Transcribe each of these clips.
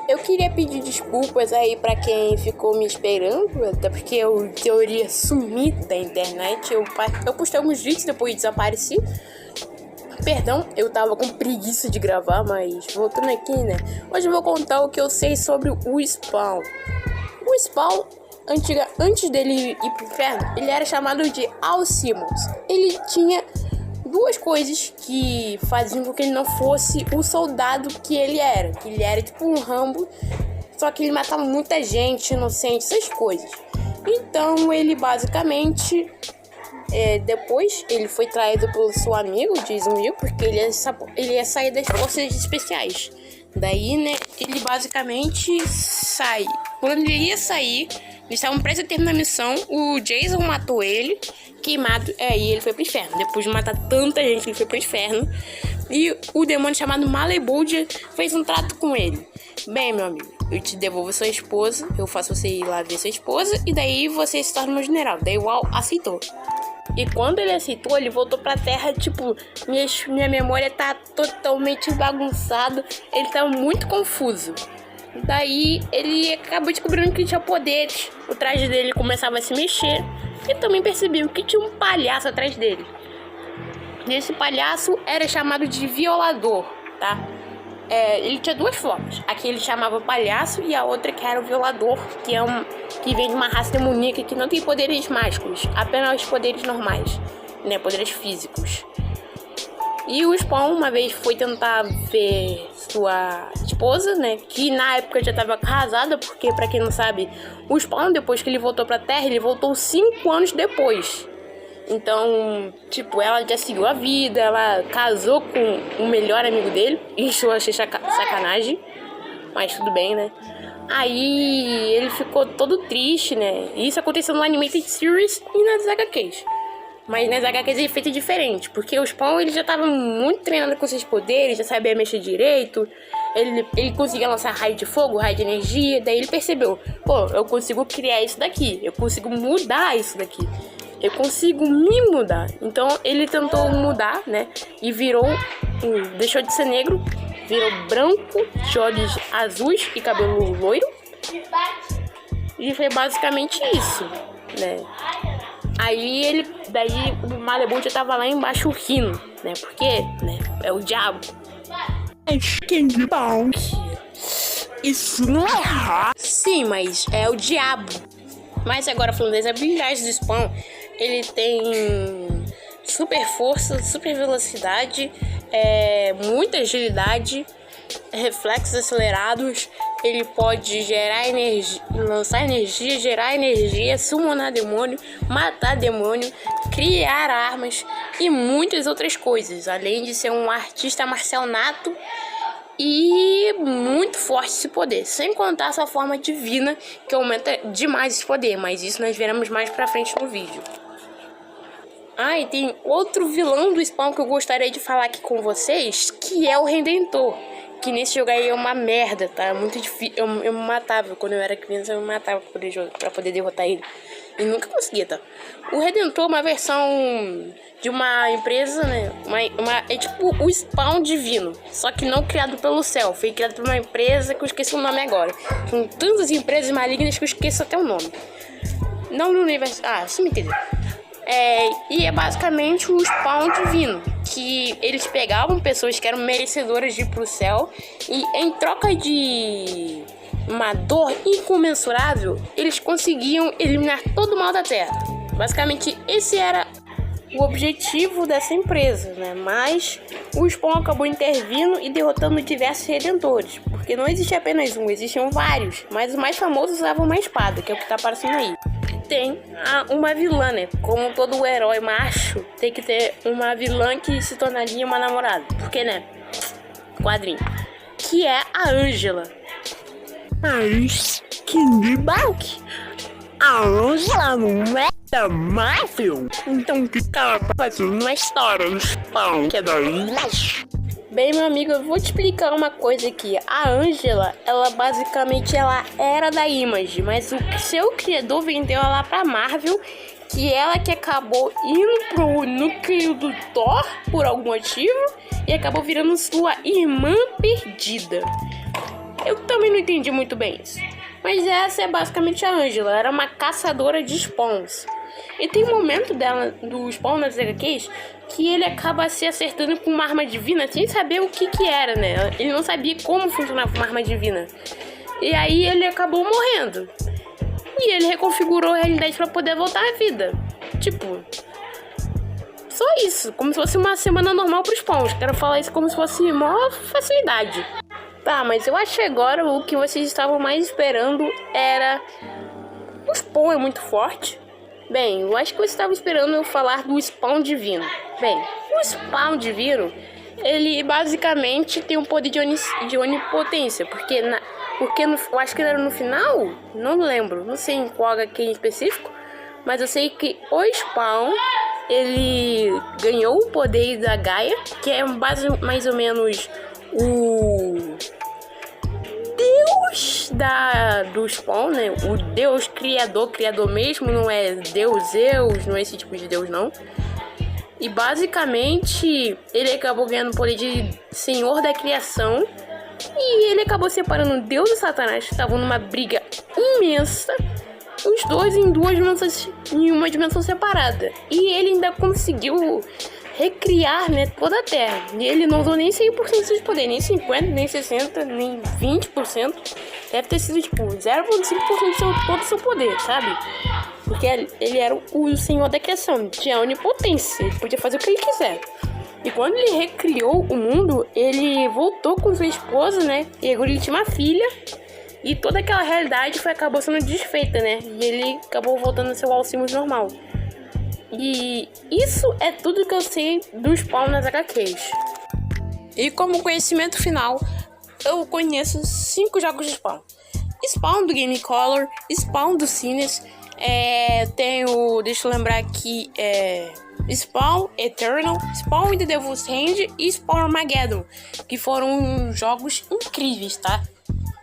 Eu queria pedir desculpas aí pra quem ficou me esperando, até porque eu, em teoria, sumi da internet. Eu postei alguns vídeos, depois desapareci. Perdão, eu tava com preguiça de gravar, mas voltando aqui, né? Hoje eu vou contar o que eu sei sobre o Spawn. O Spawn, antes dele ir pro inferno, ele era chamado de Al Simmons. Ele tinha duas coisas que faziam com que ele não fosse o soldado que ele era. Que ele era tipo um Rambo, só que ele matava muita gente inocente, essas coisas. Então ele basicamente... depois ele foi traído pelo seu amigo, Jason Will, porque ele ia sair das forças especiais. Daí, né, ele basicamente sai. Quando ele ia sair, eles estavam prestes a terminar a missão, o Jason matou ele, queimado, e ele foi pro inferno. Depois de matar tanta gente, ele foi pro inferno. E o demônio chamado Malebolgia fez um trato com ele. Bem, meu amigo, eu te devolvo sua esposa, eu faço você ir lá ver sua esposa, e daí você se torna meu general. Daí o Al aceitou. E quando ele aceitou, ele voltou pra terra, tipo, minha memória tá totalmente bagunçada, ele tá muito confuso. Daí ele acabou descobrindo que tinha poderes, o traje dele começava a se mexer, e também percebeu que tinha um palhaço atrás dele. E esse palhaço era chamado de Violador, tá? Ele tinha duas formas. Aqui ele chamava palhaço e a outra que era o Violador, que vem de uma raça demoníaca que não tem poderes mágicos, apenas poderes normais, né, poderes físicos. E o Spawn uma vez foi tentar ver sua esposa, né, que na época já estava casada, porque pra quem não sabe, o Spawn depois que ele voltou pra Terra, ele voltou 5 anos depois. Então, tipo, ela já seguiu a vida, ela casou com o melhor amigo dele. Isso eu achei sacanagem, mas tudo bem, né? Aí ele ficou todo triste, né? Isso aconteceu no Animated Series e nas HQs. Mas nas HQs é feito diferente, porque o Spawn ele já tava muito treinado com seus poderes, já sabia mexer direito. Ele conseguia lançar raio de fogo, raio de energia. Daí ele percebeu, pô, eu consigo criar isso daqui, eu consigo mudar isso daqui. Eu consigo me mudar. Então ele tentou mudar, né? E deixou de ser negro, virou branco, de olhos azuis e cabelo loiro. E foi basicamente isso, né? Daí o Malebolgia tava lá embaixo rindo, né? Porque, né? É o diabo. Isso não é errado. Sim, mas é o diabo. Mas agora falando das habilidades do Spawn, ele tem super força, super velocidade, muita agilidade, reflexos acelerados. Ele pode gerar energia, lançar energia, gerar energia, summonar demônio, matar demônio, criar armas e muitas outras coisas. Além de ser um artista marcial nato e muito forte esse poder, sem contar sua forma divina, que aumenta demais esse poder, mas isso nós veremos mais pra frente no vídeo. E tem outro vilão do Spawn que eu gostaria de falar aqui com vocês, que é o Redentor, que nesse jogo aí é uma merda, tá? Muito difícil, eu me matava, quando eu era criança eu me matava pra poder derrotar ele, e nunca conseguia, tá? O Redentor é uma versão de uma empresa, né? É tipo o Spawn divino, só que não criado pelo céu, foi criado por uma empresa que eu esqueci o nome agora. São tantas empresas malignas que eu esqueço até o nome. Não no universo... você me entendeu. E é basicamente o Spawn divino, que eles pegavam pessoas que eram merecedoras de ir pro céu e em troca de uma dor incomensurável, eles conseguiam eliminar todo o mal da Terra. Basicamente esse era o objetivo dessa empresa, né? Mas o Spawn acabou intervindo e derrotando diversos redentores, porque não existe apenas um, existiam vários, mas os mais famosos usavam uma espada, que é o que tá aparecendo aí. Tem uma vilã, né? Como todo herói macho, tem que ter uma vilã que se tornaria uma namorada. Porque, né? Quadrinho. Que é a Angela. Mas que Bauk? A Angela não é da Marvel? Então que ela tá fazendo uma história do Spawn, que é da Flash? Bem, meu amigo, eu vou te explicar uma coisa aqui. A Angela, ela basicamente era da Image, mas o seu criador vendeu ela pra Marvel, que ela que acabou indo pro núcleo do Thor por algum motivo e acabou virando sua irmã perdida. Eu também não entendi muito bem isso. Mas essa é basicamente a Angela. Ela era uma caçadora de spawns. E tem um momento dela, do spawn nas HQs, que ele acaba se acertando com uma arma divina sem saber o que era, né? Ele não sabia como funcionava uma arma divina. E aí ele acabou morrendo. E ele reconfigurou a realidade pra poder voltar à vida. Tipo, só isso. Como se fosse uma semana normal pros spawns. Quero falar isso como se fosse maior facilidade. Tá, mas eu acho que agora o que vocês estavam mais esperando era... O spawn é muito forte. Bem, eu acho que você estava esperando eu falar do spawn divino. Bem, o spawn divino, ele basicamente tem um poder de onipotência. Porque eu acho que era no final, não lembro, não sei em qual HQ em específico. Mas eu sei que o spawn, ele ganhou o poder da Gaia, que é mais ou menos o Deus do spawn, né? O Deus criador mesmo, não é Zeus, não é esse tipo de Deus, não. E basicamente ele acabou ganhando o poder de Senhor da Criação. E ele acabou separando Deus e Satanás, que estavam numa briga imensa, os dois em uma dimensão separada. E ele ainda conseguiu recriar, né, toda a Terra. E ele não usou nem 100% dos seus poderes, nem 50%, nem 60%, nem 20%. Deve ter sido tipo 0,5% de todo o seu poder, sabe? Porque ele era o Senhor da Criação, tinha onipotência, ele podia fazer o que ele quiser. E quando ele recriou o mundo, ele voltou com sua esposa, né? E agora ele tinha uma filha. E toda aquela realidade acabou sendo desfeita, né? E ele acabou voltando ao seu Alcimos normal. E isso é tudo que eu sei do spawn nas HQs. E como conhecimento final, eu conheço 5 jogos de spawn. Spawn do Game Color, Spawn do Cines, deixa eu lembrar aqui, Spawn Eternal, Spawn in the Devil's Hand e Spawn Armageddon, que foram jogos incríveis, tá?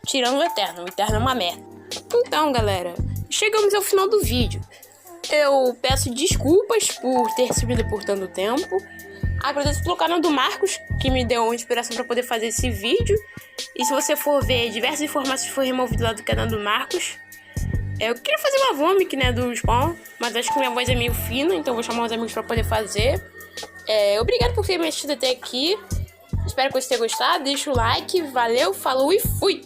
Tirando o Eterno é uma merda. Então, galera, chegamos ao final do vídeo. Eu peço desculpas por ter subido por tanto tempo. Agradeço pelo canal do Marcos, que me deu inspiração para poder fazer esse vídeo. E se você for ver, diversas informações foram removidas lá do canal do Marcos. Eu queria fazer uma vômica, né, do spawn, mas acho que minha voz é meio fina, então vou chamar os amigos para poder fazer. Obrigado por ter me assistido até aqui. Espero que você tenha gostado. Deixa o like, valeu, falou e fui!